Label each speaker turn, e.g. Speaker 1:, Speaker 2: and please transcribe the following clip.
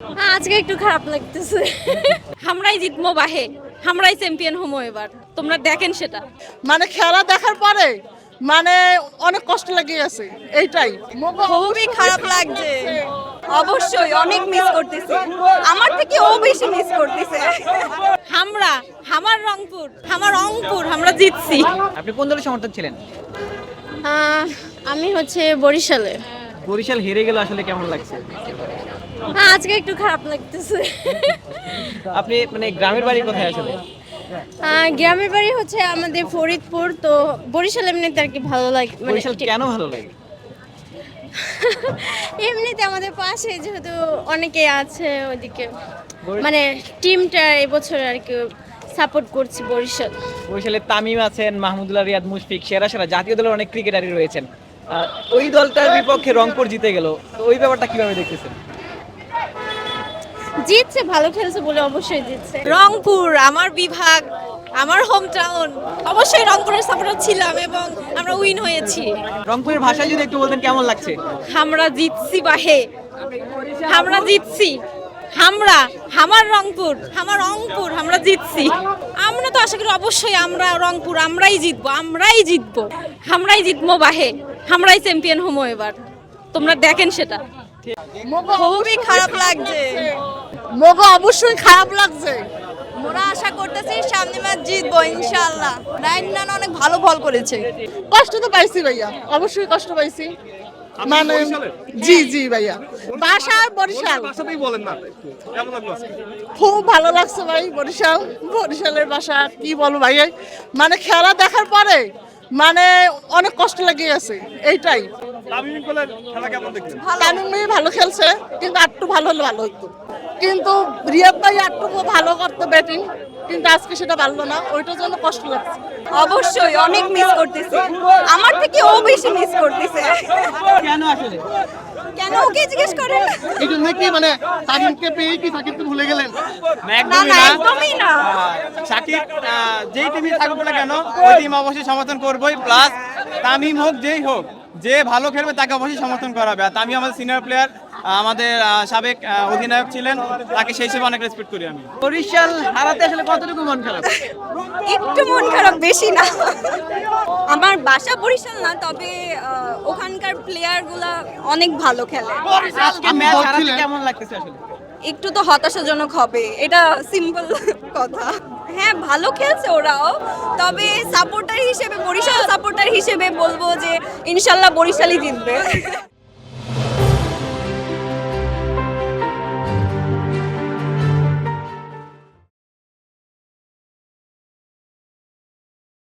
Speaker 1: আজকে একটু খারাপ লাগতেছে। আমরাই জিতবো বাহে, আমরাই চ্যাম্পিয়ন হবো এবার, তোমরা দেখেন সেটা।
Speaker 2: মানে খেলা দেখার পরে মানে অনেক কষ্ট লেগে গেছে এইটাই।
Speaker 3: খুবই খারাপ লাগছে, অবশ্যই অনেক মিস করতেছি, আমার থেকে ও বেশি মিস করতেছে।
Speaker 1: আমার রংপুর আমরা জিতছি।
Speaker 4: আপনি কোন দলের সমর্থক ছিলেন?
Speaker 1: আমি হচ্ছে বরিশালে।
Speaker 4: বরিশাল হেরে গেল, আসলে কেমন লাগছে?
Speaker 1: আজকে একটু খারাপ লাগতেছে।
Speaker 4: আপনি মানে গ্রামের বাড়ি কোথায় আসলে?
Speaker 1: গ্রামের বাড়ি হচ্ছে আমাদের ফরিদপুর, তো বরিশাল এমনিতে আর কি ভালো লাগে, মানে
Speaker 4: বরিশাল কেন ভালো লাগে?
Speaker 1: এমনিতে আমাদের পাশে যেহেতু অনেকে আছে ওইদিকে, মানে টিমটা এবছর আর কি সাপোর্ট করছি বরিশাল।
Speaker 4: বরিশালে তামিম আছেন, মাহমুদুল্লাহ, রিয়াদ, মুশফিক, সেরা জাতীয় দলের অনেক ক্রিকেটারই রয়েছেন। ওই দলটার বিপক্ষে রংপুর জিতে গেল, তো ওই ব্যাপারটা কিভাবে দেখতেছেন?
Speaker 1: জিতছে, ভালো খেলছে বলে অবশ্যই জিতছে।
Speaker 3: রংপুর আমার বিভাগ, আমার হোম টাউন, অবশ্যই রংপুরের সাপোর্টার ছিলাম এবং আমরা উইন হয়েছি।
Speaker 4: রংপুরের ভাষায় যদি একটু বলতেন কেমন লাগছে?
Speaker 1: আমরা জিতছি বাহে, আমরা জিতছি, আমার রংপুর আমরা জিতছি। আমরা তো আশা করি অবশ্যই আমরা রংপুর আমরাই জিতবো বাহে, আমরাই চ্যাম্পিয়ন হবো এবার, তোমরা দেখেন সেটা।
Speaker 3: খুবই খারাপ লাগছে,
Speaker 2: মগো অবশ্যই খারাপ লাগছে।
Speaker 3: ওরা আশা করতেছি সামনে ম্যাচ জিতবো ইনশাআল্লাহ। রাইনান অনেক ভালো বল করেছে।
Speaker 2: কষ্ট তো পাইছি ভাইয়া, অবশ্যই কষ্ট পাইছি। মানে জি জি ভাইয়া, বাসা বরিশাল।
Speaker 5: বাসাতেই বলেন না, কেমন লাগলো আজকে?
Speaker 2: খুব ভালো লাগছে ভাই, বরিশালের বাসা কি বলবো ভাই, মানে খেলা দেখার পরে মানে অনেক কষ্ট লেগে গেছে এইটাই।
Speaker 5: তামিম ইকবালের খেলা কেমন দেখলেন?
Speaker 2: তামিম ভাই ভালো খেলছে, কিন্তু আরটু ভালো হলে ভালো হতো। কিন্তু রিয়াদ ভাই আরটু ভালো করতো ব্যাটিং, কিন্তু আজকে সেটা পারলো না, ওইটার জন্য কষ্ট লাগছে।
Speaker 3: অবশ্যই অনেক মিস করতেছি, আমার থেকে ও বেশি মিস করতেছে।
Speaker 4: কেন আসলে?
Speaker 3: কেন ওকে জিজ্ঞেস করেন?
Speaker 2: এই জন্য কি মানে তামিমকে পেয়ে কি সাকিবকে ভুলে গেলেন?
Speaker 3: না না একদমই না।
Speaker 6: সাকিব যেই টিমই থাকুক না কেন ওই টিম অবশ্যই সমর্থন করবোই, প্লাস তামিম হোক যেই হোক, যে ভালো খেলবে তাকে অবশ্যই সমর্থন করা হবে। আর তামিম আমাদের সিনিয়র প্লেয়ার, আমাদের সাবেক অধিনায়ক ছিলেন, তাকে সেই হিসেবে অনেক রেসপেক্ট করি আমি।
Speaker 4: বরিশাল হারাতে আসলে কতটুকু মন খারাপ?
Speaker 3: একটু মন খারাপ, বেশি না। আমার বাসা বরিশাল না, তবে ওখানকার প্লেয়ারগুলা অনেক ভালো খেলে।
Speaker 4: আজকে ম্যাচ হারাতে কেমন লাগতেছে আসলে?
Speaker 3: একটু তো হতাশাজনক হবে, এটা সিম্পল কথা। হ্যাঁ ভালো খেলছে ওরাও, তবে সাপোর্টার হিসেবে, বরিশাল সাপোর্টার হিসেবে বলবো যে ইনশাল্লাহ বরিশালই জিতবে।